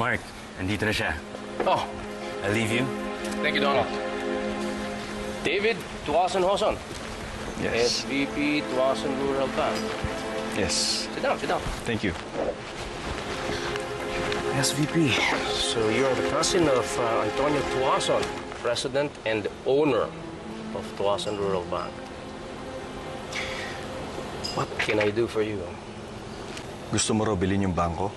Mark, nandito na siya. Oh, I'll leave you. thank you, Donald. David Tuason Hoson. Yes. SVP Tuason Rural Bank. Yes. Sit down, sit down. Thank you. SVP. So you're the cousin of Antonio Tuason, president and owner of Tuason Rural Bank. What can I do for you? Gusto mo raw bilhin yung bangko?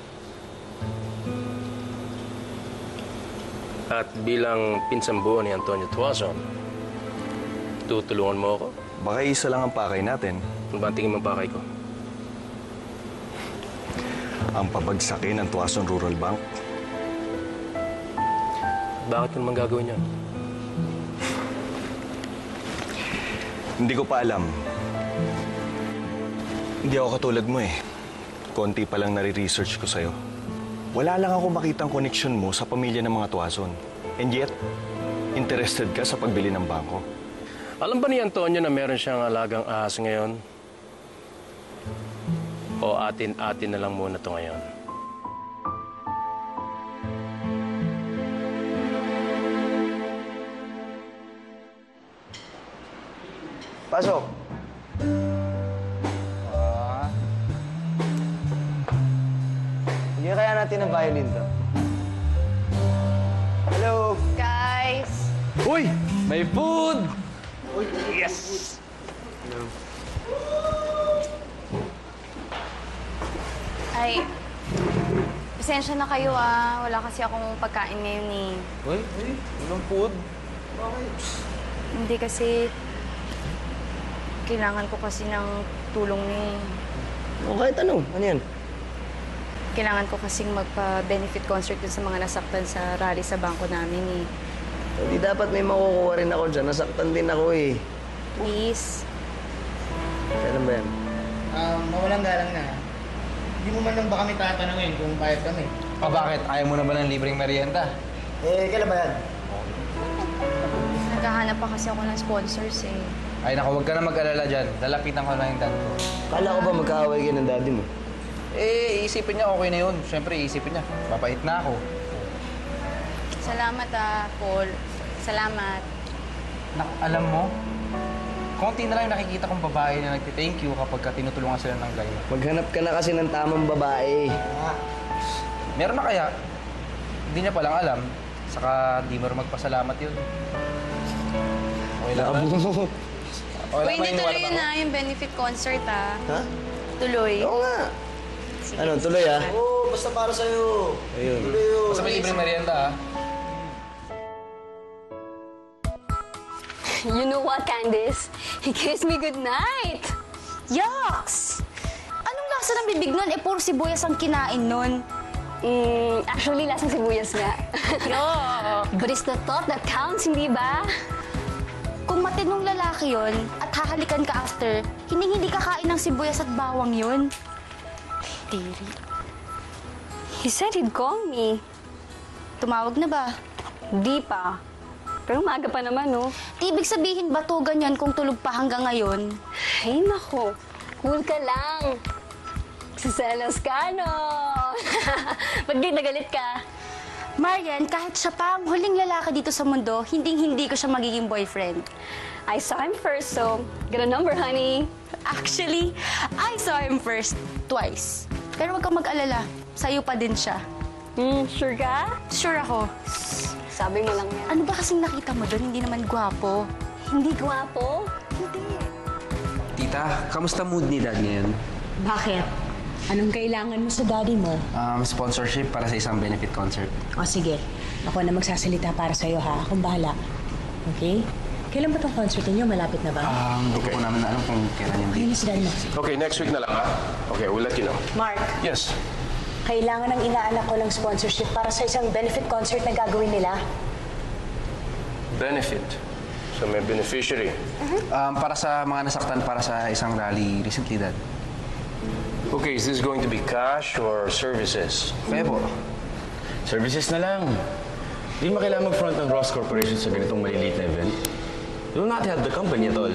At bilang pinsang buo ni Antonio Tuason, tutulungan mo ako? Baka isa lang ang pakay natin. Ano ba ang tingin mong pakay ko? Ang pabagsakin ng Tuason Rural Bank. Bakit mo naman gagawin yan? Hindi ko pa alam. Hindi ako katulad mo eh. Konti pa lang nare-research ko sa'yo. Wala lang ako makitang connection mo sa pamilya ng mga Tuason. And yet, interested ka sa pagbili ng bangko. Alam ba ni Antonio na meron siyang alagang ahas ngayon? O atin-atin na lang muna to ngayon? Pasok. Hindi kaya natin ang violin to. Hello. Guys! Uy! May food! Yes! Ay, pasensya na kayo ah. Wala kasi akong pagkain ngayon eh. Uy, walang food. Hindi kasi... Kailangan ko kasi ng tulong ni... O kahit ano. Ano yan? Kailangan ko kasing magpa-benefit concert dun sa mga nasaktan sa rally sa bangko namin eh. Hindi dapat may makukuha rin ako dyan. Nasaktan din ako eh. Please. Kailan ba yan? Mawalang galang na. Hindi mo man lang ba kami tatanungin kung bayad kami? O bakit? Ayaw mo na ba ng libreng merienda? Kailan ba yan? Naghahanap pa kasi ako ng sponsors eh. Ay naku, huwag ka na mag-alala dyan. Lalapitan ko lang yung dad ko. Kala ko ba magkaaway kayo ng daddy mo? Eh, iisipin niya okay na yun. Siyempre, iisipin niya. Papait na ako. Salamat ah, Paul. Salamat. Naku, alam mo, konti na lang yung nakikita kong babae na nagti-thank you kapag tinutulungan sila ng guy. Maghanap ka na kasi ng tamang babae. Meron na kaya? Hindi niya palang alam. Saka di mo rin magpasalamat yun. Okay lang ba? Okay Uy, lang ba hindi yung tuloy wala yun ko? na yung benefit concert ah. Ha? Tuloy. Oo nga. Sige, Ano, sige. tuloy ah? Oo, basta para sa'yo. Ayun. Tuloy yun. Basta may libreng merienda, ha? You know what, Candice? He kissed me goodnight. Yucks! Anong lasa ng bibig nun? Eh, puro sibuyas ang kinain nun. Actually, lasang sibuyas nga. But it's the thought that counts, hindi ba? Kung matinong lalaki yon at hahalikan ka after, hindi kakain ng sibuyas at bawang yun. Diri. He said he'd call me. Tumawag na ba? Di pa. Pero maaga pa naman, no? Ibig sabihin ba to ganyan kung tulog pa hanggang ngayon? Ay, nako. Cool ka lang. Siselos ka, no? Ba't nagalit ka? Marian, kahit siya pa ang huling lalaki dito sa mundo, hindi ko siya magiging boyfriend. I saw him first, so get a number, honey. Actually, I saw him first twice. Pero huwag kang mag-alala, sa'yo pa din siya. Sure ka? Sure ako. Sabi mo lang yan. Ano ba kasing nakita mo doon? Hindi naman gwapo. Hindi gwapo? Tita, kamusta mood ni Dad ngayon? Bakit? Anong kailangan mo sa daddy mo? Sponsorship para sa isang benefit concert. O sige, ako na magsasalita para sa'yo ha. Akong bahala. Okay? Kailan ba tong concert niyo? Malapit na ba? Hindi ko namin alam kung kailan yung Ayun date. na si daddy mo. Okay, next week na lang, ha? Okay, we'll let you know. Mark, Yes. kailangan ng inaanak ko ng sponsorship para sa isang benefit concert na gagawin nila. Benefit. So may beneficiary. Para sa mga nasaktan para sa isang rally recently, Dad. Okay, is this going to be cash or services? Kaya po. Services na lang. Di mo kailangan mag-front ng Ross Corporation sa ganitong maliliit na event. You will not help the company at all.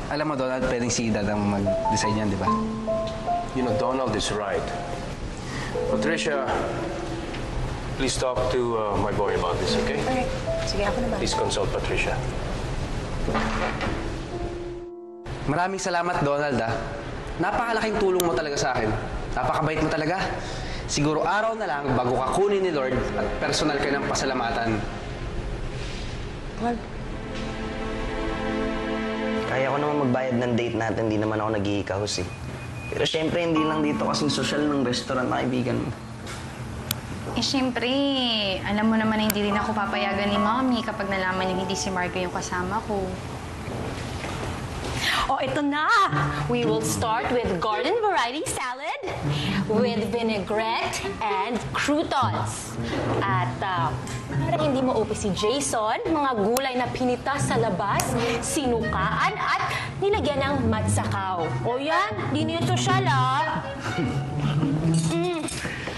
Alam mo, Donald, pwedeng si Dad ang mag-decide niyan, di ba? You know, Donald is right. Patricia, please talk to my boy about this, okay? Alright. Sige, ako na ba? Please consult Patricia. Maraming salamat, Donald, ah. Napakalaking tulong mo talaga sa akin. Napakabait mo talaga. Siguro araw na lang bago ka kunin ni Lord at personal ka ng pasalamatan. Well, Kaya ko naman magbayad ng date natin, di naman ako nag-iikahos eh. Pero syempre, hindi lang dito kasing social ng restaurant na kaibigan mo. Eh, syempre, alam mo naman na hindi rin ako papayagan ni Mommy kapag nalaman niya hindi si Marco yung kasama ko. Oh, ito na! We will start with garden variety salad with vinaigrette and croutons. At para hindi mo upi si Jason, mga gulay na pinitas sa labas, sinukaan at nilagyan ng matsakaw. O yan, di niyo sosyal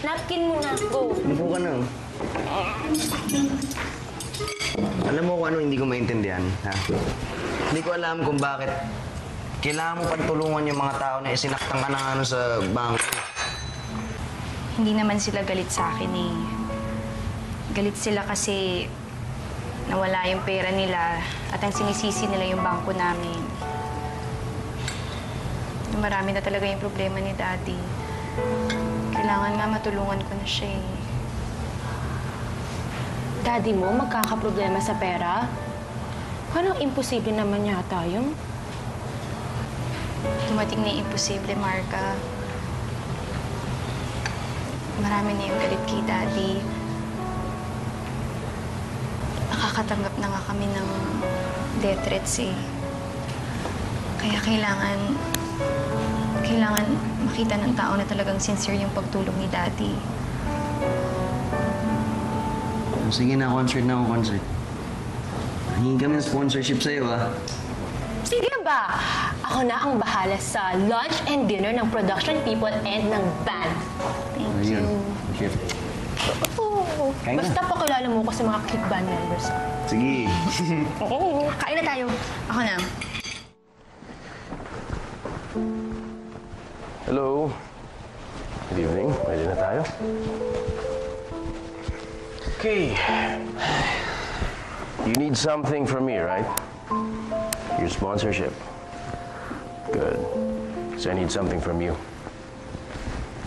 Napkin mo na. Go. Upo ka na. Alam mo kung ano hindi ko maintindihan, ha? Hindi ko alam kung bakit kailangan mo pagtulungan yung mga tao na isinaktan ka ng ano sa bangko. Hindi naman sila galit sa akin eh. Galit sila kasi nawala yung pera nila at ang sinisisi nila yung bangko namin. Marami na talaga yung problema ni Daddy. Kailangan nga matulungan ko na siya eh. Daddy mo magkakaproblema sa pera? Parang imposible naman yata yun. Dumating na yung imposible, Marka. Marami na yung galit kay Daddy. Nakakatanggap na nga kami ng death threats eh. Kaya kailangan makita ng tao na talagang sincere yung pagtulong ni Daddy. Sige na, concert na ako, concert. Hingi kami ng sponsorship sa'yo, ha? Sige ba? Ako na ang bahala sa lunch and dinner ng production people and ng band. Thank you. Chef. Oh, basta pakilala mo ko sa mga cute band members. Sige. Oo, kain na tayo. Ako na. Hello. Good evening. Pwede na tayo? Okay. You need something from me, right? Your sponsorship. Good. So I need something from you.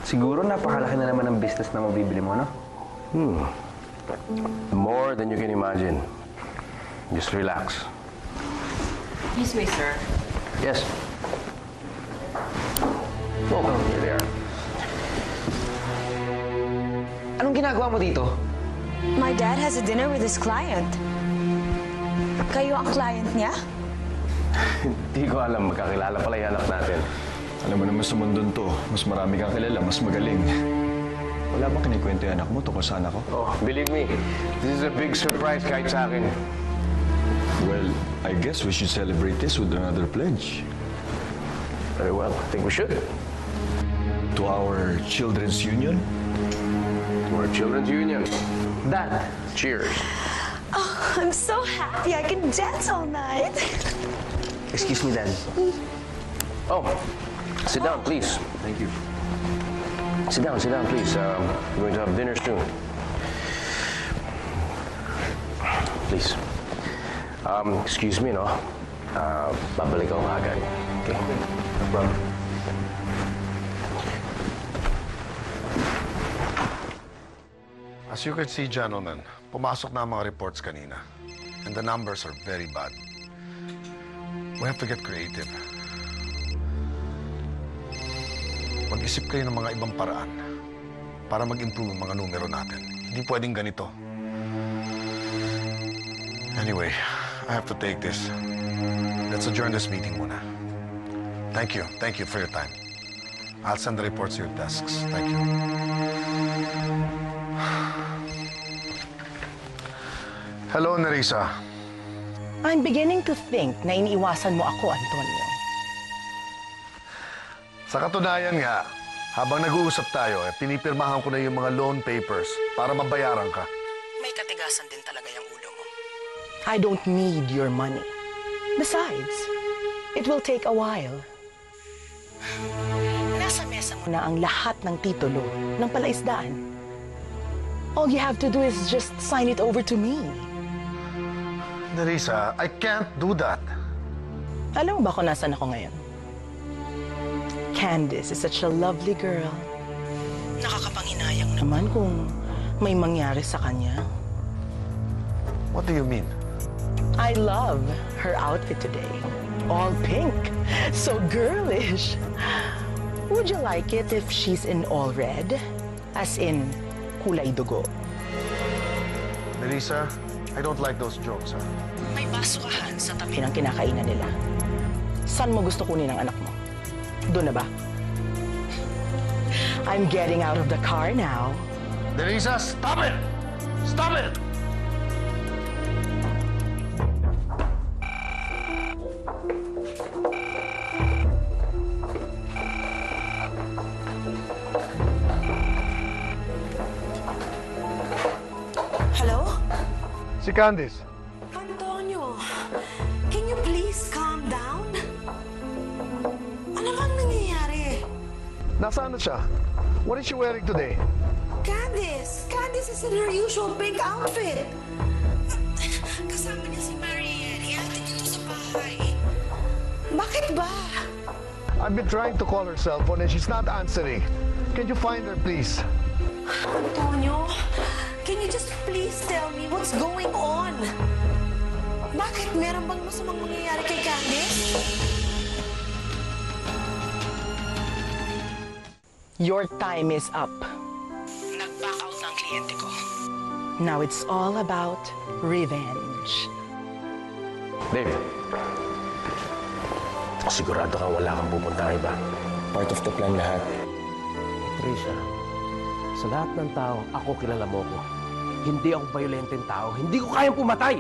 Siguro napakalaki na naman ng business na mabibili mo, no? More than you can imagine. Just relax. This way, sir. Yes. Oh, here they are. Anong ginagawa mo dito? My dad has a dinner with his client. Kayo ang client niya? Hindi ko alam, magkakilala pala yung anak natin. Alam mo naman sa mundon to, mas marami kang kilala, mas magaling. Wala bang kinikwento yung anak mo tungkol sa anak ko? Oh, believe me, this is a big surprise kahit sa akin. Well, I guess we should celebrate this with another pledge. Very well, I think we should. To our Children's Union. To our Children's Union. Dad, cheers. Oh, I'm so happy I can dance all night. Excuse me, Dad. Oh, sit down, please. Thank you. Sit down, please. We're going to have dinner soon. Please. Excuse me, no? Babalik ako agad. Okay? No problem. As you can see, gentlemen, pumasok na ang mga reports kanina. And the numbers are very bad. We have to get creative. Mag-isip kayo ng mga ibang paraan para mag-improve ang mga numero natin. Hindi pwedeng ganito. Anyway, I have to take this. Let's adjourn this meeting muna. Thank you. Thank you for your time. I'll send the reports to your desks. Thank you. Hello, Nerissa. I'm beginning to think na iniiwasan mo ako, Antonio. Sa katunayan nga, habang nag-uusap tayo, pinipirmahan ko na yung mga loan papers para mabayaran ka. May katigasan din talaga yung ulo mo. I don't need your money. Besides, it will take a while. Nasa mesa mo na ang lahat ng titulo ng palaisdaan. All you have to do is just sign it over to me. Nerissa, I can't do that. Alam mo ba kung nasan ako ngayon? Candice is such a lovely girl. Nakakapanginayang naman kung may mangyari sa kanya. What do you mean? I love her outfit today. All pink. So girlish. Would you like it if she's in all red? As in, kulay dugo. Nerissa, I don't like those jokes, huh? May baswahan sa tabi ng kinakainan nila. Saan mo gusto kunin ang anak mo? Doon na ba? I'm getting out of the car now. Nerissa, stop it! Stop it! Hello? Si Candice. Antonio, can you please calm down? Ano bang nangyayari? Nasaan na siya? What is she wearing today? Candice! Candice is in her usual pink outfit. Kasama niya si Marian. Ihatid dito sa bahay. Bakit ba? I've been trying to call her cell phone and she's not answering. Can you find her, please? Antonio, can you just please tell me what's going on? Bakit? Meron bang masamang mangyayari kay Candice? Your time is up. Nag-back out ng kliyente ko. Now it's all about revenge. Dave, sigurado ka wala kang pupunta iba. Part of the plan lahat. Trisha, sa lahat ng tao, ako kilala mo ko. Hindi ako violenteng tao. Hindi ko kayang pumatay!